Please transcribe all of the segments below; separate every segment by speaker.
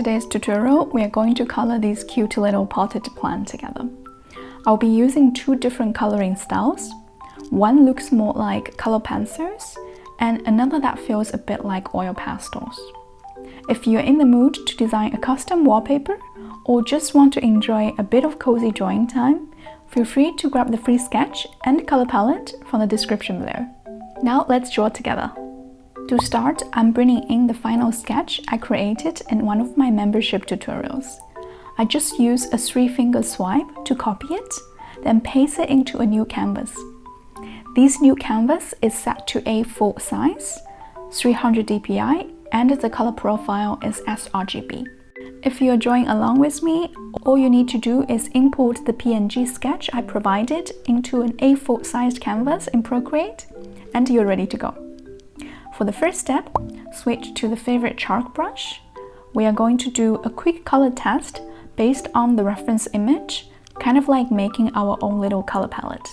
Speaker 1: today's tutorial, we are going to color this cute little potted plant together. I'll be using two different coloring styles. One looks more like color pencils, and another that feels a bit like oil pastels. If you're in the mood to design a custom wallpaper, or just want to enjoy a bit of cozy drawing time, feel free to grab the free sketch and color palette from the description below. Now let's draw together. To start, I'm bringing in the final sketch I created in one of my membership tutorials. I just use a 3-finger swipe to copy it, then paste it into a new canvas. This new canvas is set to A4 size, 300 dpi, and the color profile is sRGB. If you're drawing along with me, all you need to do is import the PNG sketch I provided into an A4 sized canvas in Procreate, and you're ready to go. For the first step, switch to the favorite chalk brush. We are going to do a quick color test based on the reference image, kind of like making our own little color palette.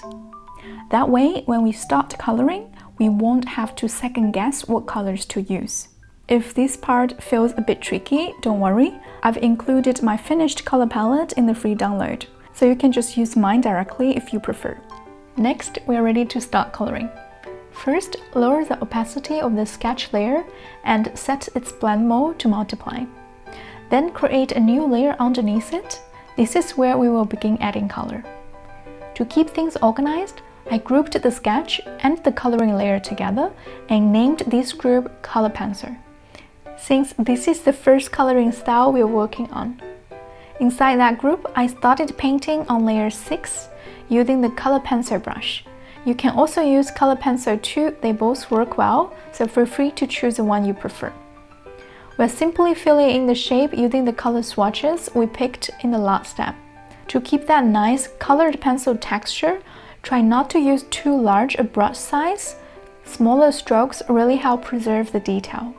Speaker 1: That way, when we start coloring, we won't have to second guess what colors to use. If this part feels a bit tricky, don't worry, I've included my finished color palette in the free download, so you can just use mine directly if you prefer. Next, we are ready to start coloring. First, lower the opacity of the sketch layer and set its blend mode to multiply. Then create a new layer underneath it. This is where we will begin adding color. To keep things organized, I grouped the sketch and the coloring layer together and named this group Color Pencil, since this is the first coloring style we're working on. Inside that group, I started painting on layer 6 using the Color Pencil brush. You can also use Color Pencil 2, they both work well, so feel free to choose the one you prefer. We're simply filling in the shape using the color swatches we picked in the last step. To keep that nice colored pencil texture, try not to use too large a brush size. Smaller strokes really help preserve the detail.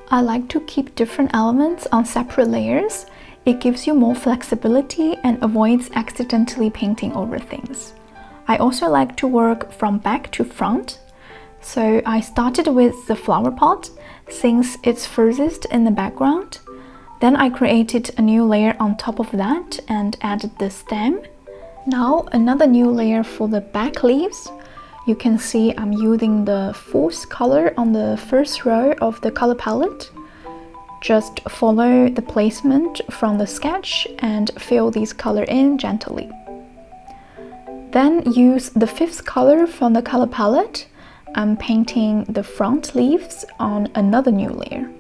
Speaker 1: I like to keep different elements on separate layers. It gives you more flexibility and avoids accidentally painting over things. I also like to work from back to front. So I started with the flower pot, since it's furthest in the background. Then I created a new layer on top of that and added the stem. Now another new layer for the back leaves. You can see I'm using the 4th color on the first row of the color palette. Just follow the placement from the sketch and fill this color in gently. Then use the 5th color from the color palette. I'm painting the front leaves on another new layer.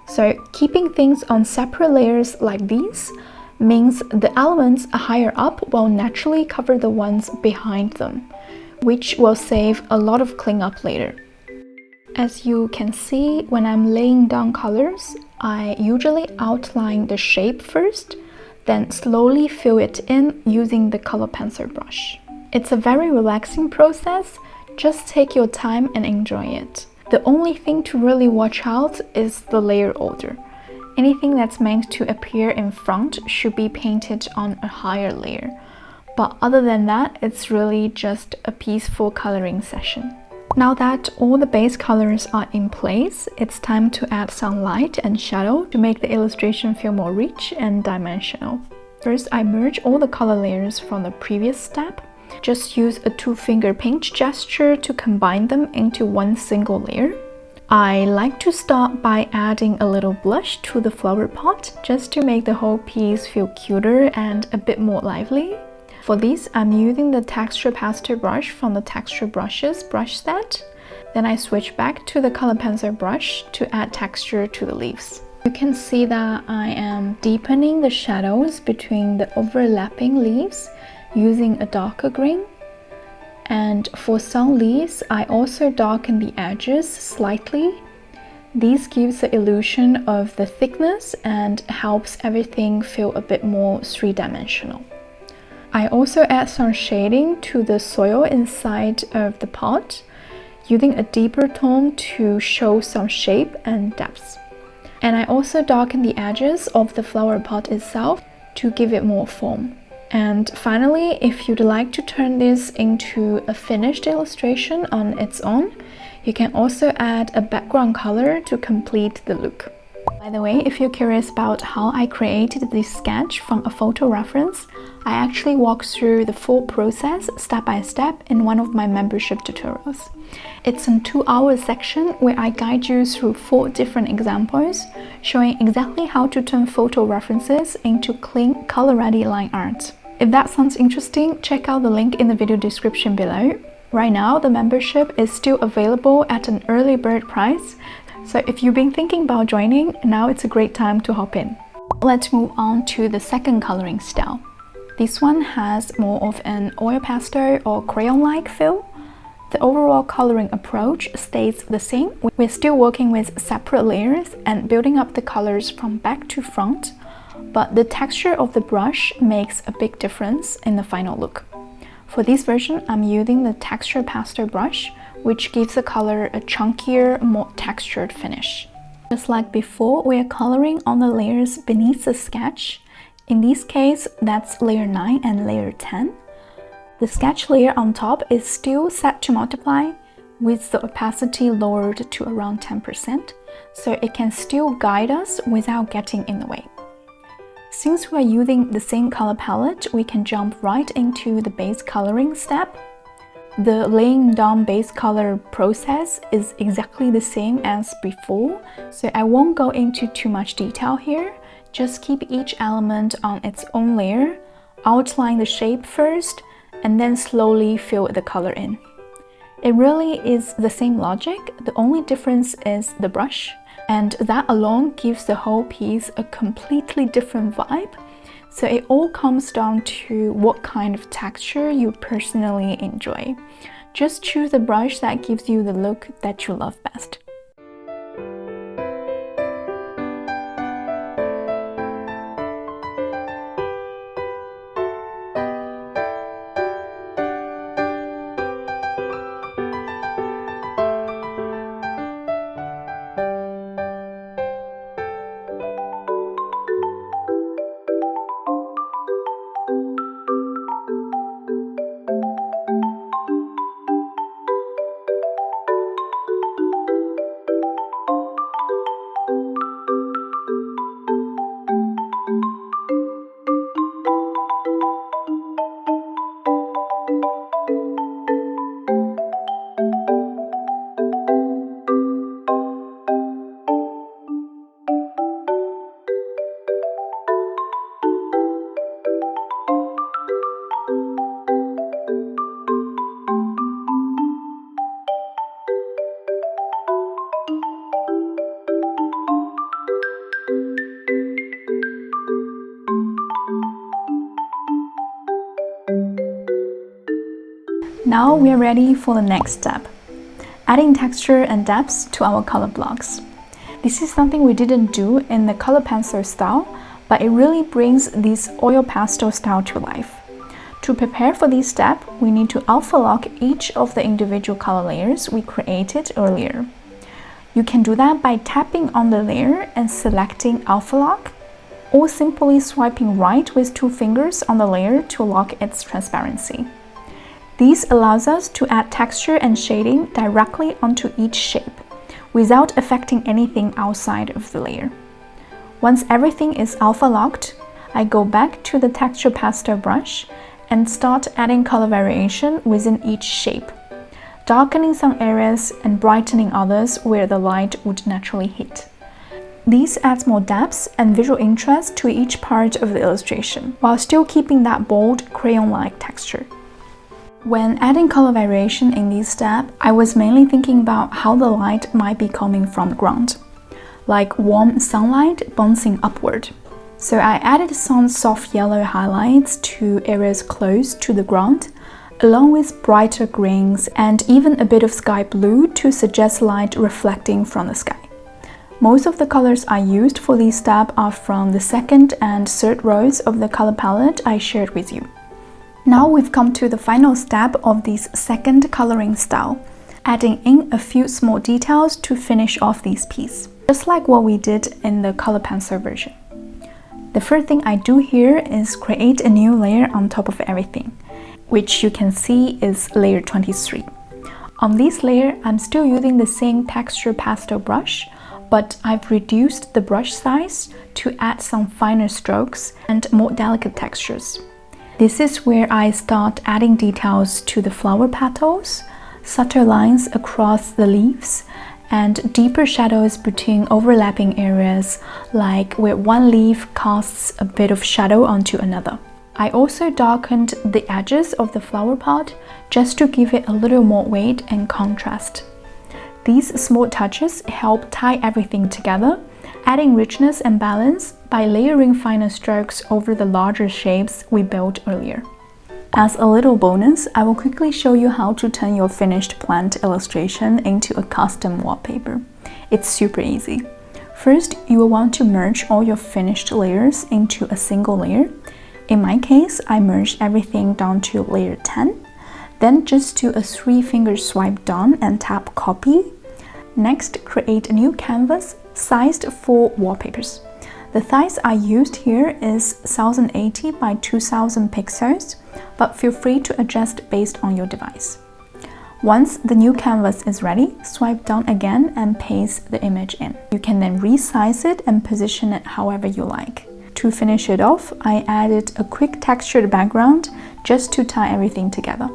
Speaker 1: So keeping things on separate layers like these means the elements higher up will naturally cover the ones behind them, which will save a lot of cleanup later. As you can see, when I'm laying down colors, I usually outline the shape first, then slowly fill it in using the color pencil brush. It's a very relaxing process, just take your time and enjoy it. The only thing to really watch out is the layer order. Anything that's meant to appear in front should be painted on a higher layer. But other than that, it's really just a peaceful coloring session. Now that all the base colors are in place, it's time to add some light and shadow to make the illustration feel more rich and dimensional. First, I merge all the color layers from the previous step. Just use a 2-finger pinch gesture to combine them into one single layer. I like to start by adding a little blush to the flower pot, just to make the whole piece feel cuter and a bit more lively. For this, I'm using the texture pastel brush from the Texture Brushes brush set. Then I switch back to the color pencil brush to add texture to the leaves. You can see that I am deepening the shadows between the overlapping leaves using a darker green. And for some leaves, I also darken the edges slightly. This gives the illusion of the thickness and helps everything feel a bit more 3-dimensional. I also add some shading to the soil inside of the pot, using a deeper tone to show some shape and depth. And I also darken the edges of the flower pot itself to give it more form. And finally, if you'd like to turn this into a finished illustration on its own, you can also add a background color to complete the look. By the way, if you're curious about how I created this sketch from a photo reference, I actually walk through the full process step by step in one of my membership tutorials. It's a 2-hour section where I guide you through 4 different examples, showing exactly how to turn photo references into clean, color-ready line art. If that sounds interesting, check out the link in the video description below. Right now, the membership is still available at an early bird price, so if you've been thinking about joining, now it's a great time to hop in. Let's move on to the second coloring style. This one has more of an oil pastel or crayon-like feel. The overall coloring approach stays the same. We're still working with separate layers and building up the colors from back to front, but the texture of the brush makes a big difference in the final look. For this version, I'm using the texture pastel brush, which gives the color a chunkier, more textured finish. Just like before, we are coloring on the layers beneath the sketch. In this case, that's layer 9 and layer 10. The sketch layer on top is still set to multiply, with the opacity lowered to around 10%, so it can still guide us without getting in the way. Since we are using the same color palette, we can jump right into the base coloring step. The laying down base color process is exactly the same as before, so I won't go into too much detail here. Just keep each element on its own layer, outline the shape first, and then slowly fill the color in. It really is the same logic, the only difference is the brush, and that alone gives the whole piece a completely different vibe. So it all comes down to what kind of texture you personally enjoy. Just choose the brush that gives you the look that you love best. Now we are ready for the next step, adding texture and depth to our color blocks. This is something we didn't do in the color pencil style, but it really brings this oil pastel style to life. To prepare for this step, we need to alpha lock each of the individual color layers we created earlier. You can do that by tapping on the layer and selecting alpha lock, or simply swiping right with 2 fingers on the layer to lock its transparency. This allows us to add texture and shading directly onto each shape, without affecting anything outside of the layer. Once everything is alpha locked, I go back to the texture pastel brush and start adding color variation within each shape, darkening some areas and brightening others where the light would naturally hit. This adds more depth and visual interest to each part of the illustration, while still keeping that bold, crayon-like texture. When adding color variation in this step, I was mainly thinking about how the light might be coming from the ground, like warm sunlight bouncing upward. So I added some soft yellow highlights to areas close to the ground, along with brighter greens and even a bit of sky blue to suggest light reflecting from the sky. Most of the colors I used for this step are from the second and third rows of the color palette I shared with you. Now we've come to the final step of this second coloring style, adding in a few small details to finish off this piece, just like what we did in the color pencil version. The first thing I do here is create a new layer on top of everything, which you can see is layer 23. On this layer, I'm still using the same texture pastel brush, but I've reduced the brush size to add some finer strokes and more delicate textures. This is where I start adding details to the flower petals, subtle lines across the leaves, and deeper shadows between overlapping areas, like where one leaf casts a bit of shadow onto another. I also darkened the edges of the flower pot just to give it a little more weight and contrast. These small touches help tie everything together, adding richness and balance by layering finer strokes over the larger shapes we built earlier. As a little bonus, I will quickly show you how to turn your finished plant illustration into a custom wallpaper. It's super easy. First, you will want to merge all your finished layers into a single layer. In my case, I merged everything down to layer 10. Then just do a 3-finger swipe down and tap copy. Next, create a new canvas sized for wallpapers. The size I used here is 1080 by 2000 pixels, but feel free to adjust based on your device. Once the new canvas is ready, swipe down again and paste the image in. You can then resize it and position it however you like. To finish it off, I added a quick textured background just to tie everything together.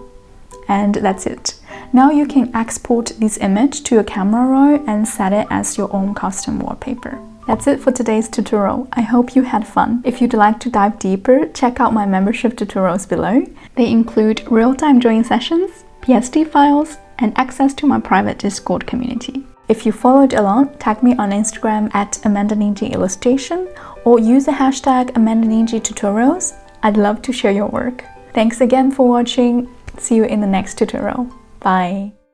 Speaker 1: And that's it. Now you can export this image to a camera roll and set it as your own custom wallpaper. That's it for today's tutorial. I hope you had fun. If you'd like to dive deeper, check out my membership tutorials below. They include real-time drawing sessions, PSD files, and access to my private Discord community. If you followed along, tag me on Instagram at @AmandaNinja_illustration or use the hashtag #AmandaNinjaTutorials. I'd love to share your work. Thanks again for watching. See you in the next tutorial. Bye!